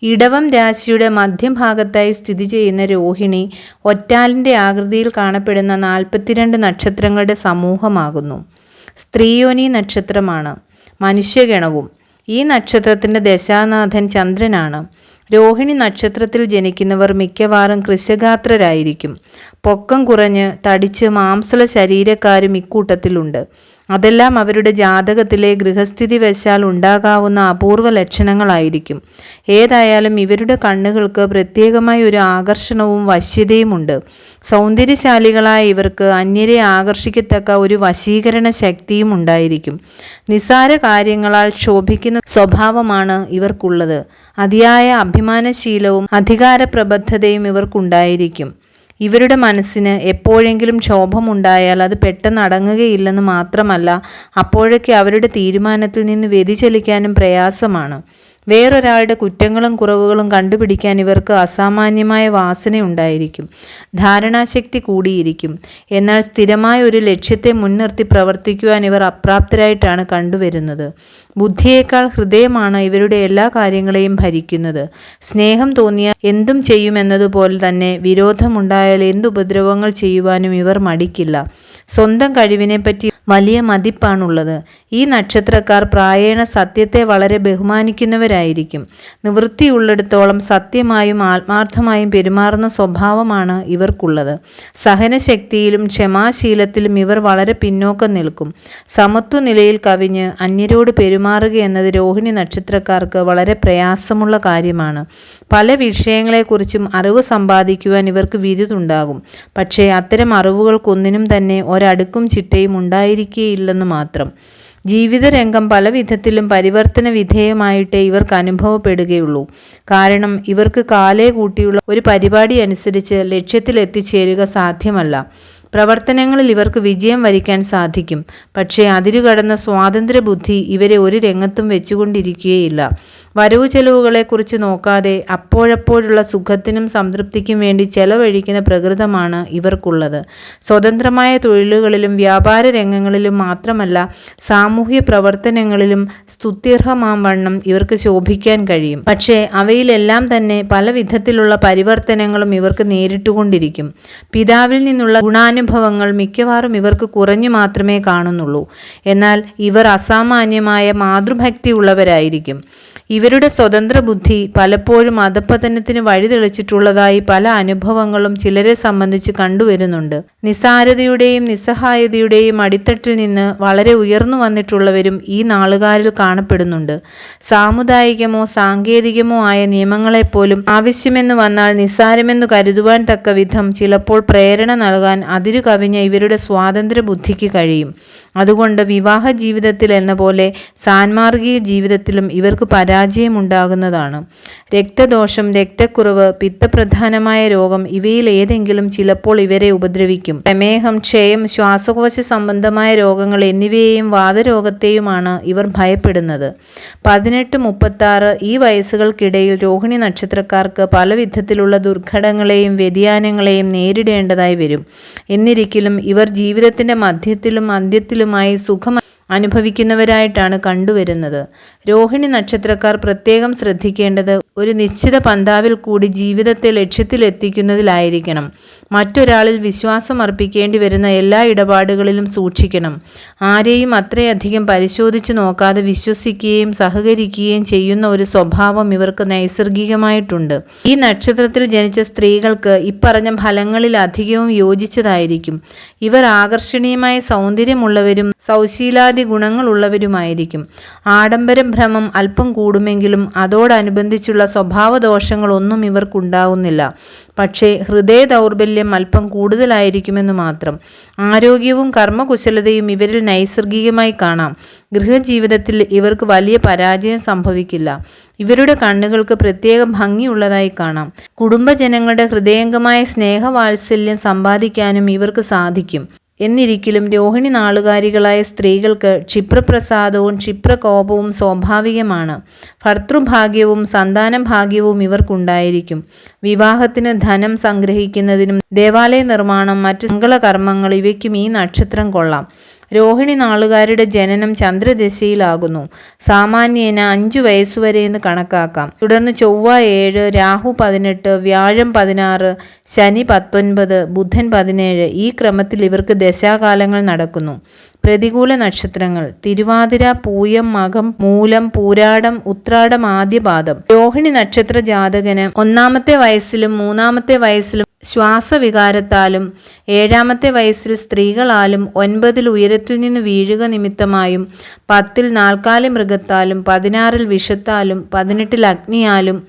ഇടവം രാശിയുടെ മധ്യഭാഗത്തായി സ്ഥിതി ചെയ്യുന്ന രോഹിണി ഒറ്റാലിൻ്റെ ആകൃതിയിൽ കാണപ്പെടുന്ന 42 നക്ഷത്രങ്ങളുടെ സമൂഹമാകുന്നു. സ്ത്രീയോനി നക്ഷത്രമാണ് മനുഷ്യഗണവും. ഈ നക്ഷത്രത്തിൻ്റെ ദശാനാഥൻ ചന്ദ്രനാണ്. രോഹിണി നക്ഷത്രത്തിൽ ജനിക്കുന്നവർ മിക്കവാറും കൃശഗാത്രരായിരിക്കും. പൊക്കം കുറഞ്ഞ് തടിച്ച് മാംസള ശരീരക്കാരും ഇക്കൂട്ടത്തിലുണ്ട്. അതെല്ലാം അവരുടെ ജാതകത്തിലെ ഗൃഹസ്ഥിതി വശാൽ ഉണ്ടാകാവുന്ന അപൂർവ ലക്ഷണങ്ങളായിരിക്കും. ഏതായാലും ഇവരുടെ കണ്ണുകൾക്ക് പ്രത്യേകമായ ഒരു ആകർഷണവും വശ്യതയുമുണ്ട്. സൗന്ദര്യശാലികളായ ഇവർക്ക് അന്യരെ ആകർഷിക്കത്തക്ക ഒരു വശീകരണ ശക്തിയും ഉണ്ടായിരിക്കും. നിസാര കാര്യങ്ങളാൽ ക്ഷോഭിക്കുന്ന സ്വഭാവമാണ് ഇവർക്കുള്ളത്. അതിയായ അഭിമാനശീലവും അധികാരപ്രബദ്ധതയും ഇവർക്കുണ്ടായിരിക്കും. ഇവരുടെ മനസ്സിന് എപ്പോഴെങ്കിലും ക്ഷോഭമുണ്ടായാൽ അത് പെട്ടെന്ന് അടങ്ങുകയില്ലെന്ന് മാത്രമല്ല, അപ്പോഴൊക്കെ അവരുടെ തീരുമാനത്തിൽ നിന്ന് വ്യതിചലിക്കാനും പ്രയാസമാണ്. വേറൊരാളുടെ കുറ്റങ്ങളും കുറവുകളും കണ്ടുപിടിക്കാൻ ഇവർക്ക് അസാമാന്യമായ വാസനയുണ്ടായിരിക്കും. ധാരണാശക്തി കൂടിയിരിക്കും. എന്നാൽ സ്ഥിരമായ ഒരു ലക്ഷ്യത്തെ മുൻനിർത്തി പ്രവർത്തിക്കുവാൻ ഇവർ അപ്രാപ്തരായിട്ടാണ് കണ്ടുവരുന്നത്. ബുദ്ധിയേക്കാൾ ഹൃദയമാണ് ഇവരുടെ എല്ലാ കാര്യങ്ങളെയും ഭരിക്കുന്നത്. സ്നേഹം തോന്നിയാൽ എന്തും ചെയ്യുമെന്നതുപോലെ തന്നെ വിരോധമുണ്ടായാൽ എന്തുപദ്രവങ്ങൾ ചെയ്യുവാനും ഇവർ മടിക്കില്ല. സ്വന്തം കഴിവിനെപ്പറ്റി വലിയ മതിപ്പാണുള്ളത്. ഈ നക്ഷത്രക്കാർ പ്രായേണ സത്യത്തെ വളരെ ബഹുമാനിക്കുന്നവരായിരിക്കും. നിവൃത്തിയുള്ളിടത്തോളം സത്യമായും ആത്മാർത്ഥമായും പെരുമാറുന്ന സ്വഭാവമാണ് ഇവർക്കുള്ളത്. സഹനശക്തിയിലും ക്ഷമാശീലത്തിലും ഇവർ വളരെ പിന്നോക്കം നിൽക്കും. സമത്വ നിലയിൽ കവിഞ്ഞ് അന്യരോട് പെരുമാറുക എന്നത് രോഹിണി നക്ഷത്രക്കാർക്ക് വളരെ പ്രയാസമുള്ള കാര്യമാണ്. പല വിഷയങ്ങളെക്കുറിച്ചും അറിവ് സമ്പാദിക്കുവാൻ ഇവർക്ക് വിരുതുണ്ടാകും. പക്ഷേ അത്തരം അറിവുകൾക്കൊന്നിനും തന്നെ ഒരടുക്കും ചിട്ടയും ഉണ്ടായിരിക്കുകയില്ലെന്ന് മാത്രം. ജീവിതരംഗം പല വിധത്തിലും പരിവർത്തന വിധേയമായിട്ടേ ഇവർക്ക് അനുഭവപ്പെടുകയുള്ളൂ. കാരണം ഇവർക്ക് കാലേ കൂട്ടിയുള്ള ഒരു പരിപാടി അനുസരിച്ച് ലക്ഷ്യത്തിൽ എത്തിച്ചേരുക സാധ്യമല്ല. പ്രവർത്തനങ്ങളിൽ ഇവർക്ക് വിജയം വരിക്കാൻ സാധിക്കും. പക്ഷേ അതിരുകടന്ന സ്വാതന്ത്ര്യ ബുദ്ധി ഇവരെ ഒരു രംഗത്തും വെച്ചുകൊണ്ടിരിക്കുകയില്ല. വരവു ചെലവുകളെക്കുറിച്ച് നോക്കാതെ അപ്പോഴപ്പോഴുള്ള സുഖത്തിനും സംതൃപ്തിക്കും വേണ്ടി ചെലവഴിക്കുന്ന പ്രകൃതമാണ് ഇവർക്കുള്ളത്. സ്വതന്ത്രമായ തൊഴിലുകളിലും വ്യാപാര രംഗങ്ങളിലും മാത്രമല്ല, സാമൂഹ്യ പ്രവർത്തനങ്ങളിലും സ്തുത്യർഹമാം വണ്ണം ഇവർക്ക് ശോഭിക്കാൻ കഴിയും. പക്ഷേ അവയിലെല്ലാം തന്നെ പല വിധത്തിലുള്ള പരിവർത്തനങ്ങളും ഇവർക്ക് നേരിട്ടുകൊണ്ടിരിക്കും. പിതാവിൽ നിന്നുള്ള ഗുണാനുഭവങ്ങൾ മിക്കവാറും ഇവർക്ക് കുറഞ്ഞു മാത്രമേ കാണുന്നുള്ളൂ. എന്നാൽ ഇവർ അസാമാന്യമായ മാതൃഭക്തി ഉള്ളവരായിരിക്കും. ഇവരുടെ സ്വതന്ത്ര ബുദ്ധി പലപ്പോഴും അധപ്പതനത്തിന് വഴിതെളിച്ചിട്ടുള്ളതായി പല അനുഭവങ്ങളും ചിലരെ സംബന്ധിച്ച് കണ്ടുവരുന്നുണ്ട്. നിസ്സാരതയുടെയും നിസ്സഹായതയുടെയും അടിത്തട്ടിൽ നിന്ന് വളരെ ഉയർന്നു വന്നിട്ടുള്ളവരും ഈ നാളുകാരിൽ കാണപ്പെടുന്നുണ്ട്. സാമുദായികമോ സാങ്കേതികമോ ആയ നിയമങ്ങളെപ്പോലും ആവശ്യമെന്ന് വന്നാൽ നിസ്സാരമെന്ന് കരുതുവാൻ തക്ക വിധം ചിലപ്പോൾ പ്രേരണ നൽകാൻ അതിരു കവിഞ്ഞ ഇവരുടെ സ്വാതന്ത്ര്യ ബുദ്ധിക്ക് കഴിയും. അതുകൊണ്ട് വിവാഹ ജീവിതത്തിൽ എന്ന പോലെ സാൻമാർഗിക ജീവിതത്തിലും ഇവർക്ക് പരാജയമുണ്ടാകുന്നതാണ്. രക്തദോഷം, രക്തക്കുറവ്, പിത്തപ്രധാനമായ രോഗം ഇവയിൽ ഏതെങ്കിലും ചിലപ്പോൾ ഇവരെ ഉപദ്രവിക്കും. പ്രമേഹം, ക്ഷയം, ശ്വാസകോശ സംബന്ധമായ രോഗങ്ങൾ എന്നിവയെയും വാതരോഗത്തെയുമാണ് ഇവർ ഭയപ്പെടുന്നത്. 18-36 ഈ വയസ്സുകൾക്കിടയിൽ രോഹിണി നക്ഷത്രക്കാർക്ക് പല വിധത്തിലുള്ള ദുർഘടങ്ങളെയും വ്യതിയാനങ്ങളെയും നേരിടേണ്ടതായി വരും. എന്നിരിക്കലും ഇവർ ജീവിതത്തിൻ്റെ മധ്യത്തിലും അന്ത്യത്തിലുമായി സുഖം അനുഭവിക്കുന്നവരായിട്ടാണ് കണ്ടുവരുന്നത്. രോഹിണി നക്ഷത്രക്കാർ പ്രത്യേകം ശ്രദ്ധിക്കേണ്ടത് ഒരു നിശ്ചിത പന്താവിൽ കൂടി ജീവിതത്തെ ലക്ഷ്യത്തിലെത്തിക്കുന്നതിലായിരിക്കണം. മറ്റൊരാളിൽ വിശ്വാസം അർപ്പിക്കേണ്ടി വരുന്ന എല്ലാ ഇടപാടുകളിലും സൂക്ഷിക്കണം. ആരെയും അത്രയധികം പരിശോധിച്ചു നോക്കാതെ വിശ്വസിക്കുകയും സഹകരിക്കുകയും ചെയ്യുന്ന ഒരു സ്വഭാവം ഇവർക്ക് നൈസർഗികമായിട്ടുണ്ട്. ഈ നക്ഷത്രത്തിൽ ജനിച്ച സ്ത്രീകൾക്ക് ഇപ്പറഞ്ഞ ഫലങ്ങളിൽ അധികവും യോജിച്ചതായിരിക്കും. ഇവർ ആകർഷണീയമായ സൗന്ദര്യമുള്ളവരും സൗശീലാദി ഗുണങ്ങളുള്ളവരുമായിരിക്കും. ആഡംബരം ഭ്രമം അല്പം കൂടുമെങ്കിലും അതോടനുബന്ധിച്ചുള്ള സ്വഭാവദോഷങ്ങളൊന്നും ഇവർക്കുണ്ടാവുന്നില്ല. പക്ഷേ ഹൃദയ ദൗർബല്യം അല്പം കൂടുതലായിരിക്കുമെന്ന് മാത്രം. ആരോഗ്യവും കർമ്മകുശലതയും ഇവരിൽ നൈസർഗികമായി കാണാം. ഗൃഹജീവിതത്തിൽ ഇവർക്ക് വലിയ പരാജയം സംഭവിക്കില്ല. ഇവരുടെ കണ്ണുകൾക്ക് പ്രത്യേക ഭംഗിയുള്ളതായി കാണാം. കുടുംബജനങ്ങളുടെ ഹൃദയംഗമായ സ്നേഹവാത്സല്യം സമ്പാദിക്കാനും ഇവർക്ക് സാധിക്കും. എന്നിരിക്കലും രോഹിണി നാളുകാരികളായ സ്ത്രീകൾക്ക് ക്ഷിപ്രപ്രസാദവും ക്ഷിപ്രകോപവും സ്വാഭാവികമാണ്. ഭർത്തൃഭാഗ്യവും സന്താനഭാഗ്യവും ഇവർക്കുണ്ടായിരിക്കും. വിവാഹത്തിന് ധനം സംഗ്രഹിക്കുന്നതിനും ദേവാലയ നിർമ്മാണം, മറ്റ് മംഗളകർമ്മങ്ങൾ ഇവയ്ക്കും ഈ നക്ഷത്രം കൊള്ളാം. രോഹിണി നാളുകാരുടെ ജനനം ചന്ദ്രദശയിലാകുന്നു. സാമാന്യേന 5 വയസ്സുവരെയെന്ന് കണക്കാക്കാം. തുടർന്ന് ചൊവ്വ 7, രാഹു 18, വ്യാഴം 16, ശനി 19, ബുധൻ 17 ഈ ക്രമത്തിൽ ഇവർക്ക് ദശാകാലങ്ങൾ നടക്കുന്നു. പ്രതികൂല നക്ഷത്രങ്ങൾ: തിരുവാതിര, പൂയം, മകം, മൂലം, പൂരാടം, ഉത്രാടം, ആദ്യപാദം. രോഹിണി നക്ഷത്ര ജാതകന് 1-ാമത്തെ വയസ്സിലും 3-ാമത്തെ വയസ്സിലും ശ്വാസവികാരത്താലും 7-ാമത്തെ വയസ്സിൽ സ്ത്രീകളാലും 9-ൽ ഉയരത്തിൽ നിന്ന് വീഴുക നിമിത്തമായും 10-ൽ നാൽക്കാലി മൃഗത്താലും 16-ൽ വിഷത്താലും 18-ൽ അഗ്നിയാലും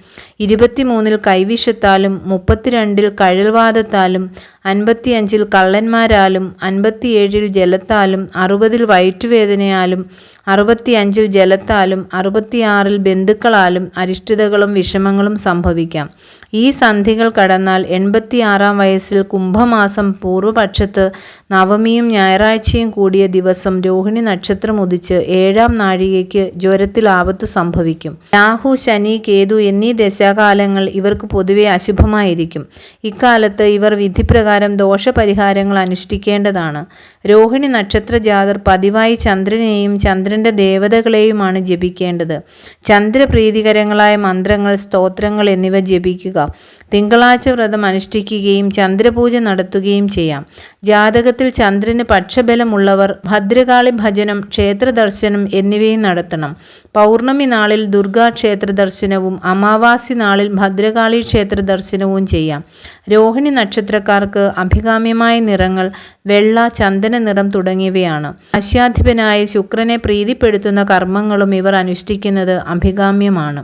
23-ൽ കൈവിഷത്താലും 32-ൽ കഴൽവാദത്താലും 55-ൽ കള്ളന്മാരാലും 57-ൽ ജലത്താലും 60-ൽ വയറ്റുവേദനയാലും 65-ൽ ജലത്താലും 66-ൽ ബന്ധുക്കളാലും അരിഷ്ടതകളും വിഷമങ്ങളും സംഭവിക്കാം. ഈ സന്ധികൾ കടന്നാൽ 86-ാം വയസ്സിൽ കുംഭമാസം പൂർവപക്ഷത്ത് നവമിയും ഞായറാഴ്ചയും കൂടിയ ദിവസം രോഹിണി നക്ഷത്രം ഉദിച്ച് 7-ാം നാഴികയ്ക്ക് ജ്വരത്തിൽ ആപത്ത് സംഭവിക്കും. രാഹു, ശനി, കേതു എന്നീ ദശാകാലങ്ങൾ ഇവർക്ക് പൊതുവെ അശുഭമായിരിക്കും. ഇക്കാലത്ത് ഇവർ വിധിപ്രകാരം ദോഷപരിഹാരങ്ങൾ അനുഷ്ഠിക്കേണ്ടതാണ്. രോഹിണി നക്ഷത്ര ജാതർ പതിവായി ചന്ദ്രനെയും ചന്ദ്രന്റെ ദേവതകളെയുമാണ് ജപിക്കേണ്ടത്. ചന്ദ്രപ്രീതികരങ്ങളായ മന്ത്രങ്ങൾ, സ്തോത്രങ്ങൾ എന്നിവ ജപിക്കുക. തിങ്കളാഴ്ച വ്രതം അനുഷ്ഠിക്കുകയും ചന്ദ്രപൂജ നടത്തുകയും ചെയ്യാം. ജാതകത്തിൽ ചന്ദ്രന് പക്ഷബലമുള്ളവർ ഭദ്രകാളി ഭജനം, ക്ഷേത്രദർശനം എന്നിവയും നടത്തണം. പൗർണമി നാളിൽ ദുർഗാ ക്ഷേത്ര ദർശനവും അമാവാസി നാളിൽ ഭദ്രകാളി ക്ഷേത്ര ദർശനവും ചെയ്യാം. രോഹിണി നക്ഷത്രക്കാർക്ക് അഭികാമ്യമായ നിറങ്ങൾ വെള്ള, ചന്ദന നിറം തുടങ്ങിയവയാണ്. രാശ്യാധിപനായ ശുക്രനെ പ്രീതിപ്പെടുത്തുന്ന കർമ്മങ്ങളും ഇവർ അനുഷ്ഠിക്കുന്നത് അഭികാമ്യമാണ്.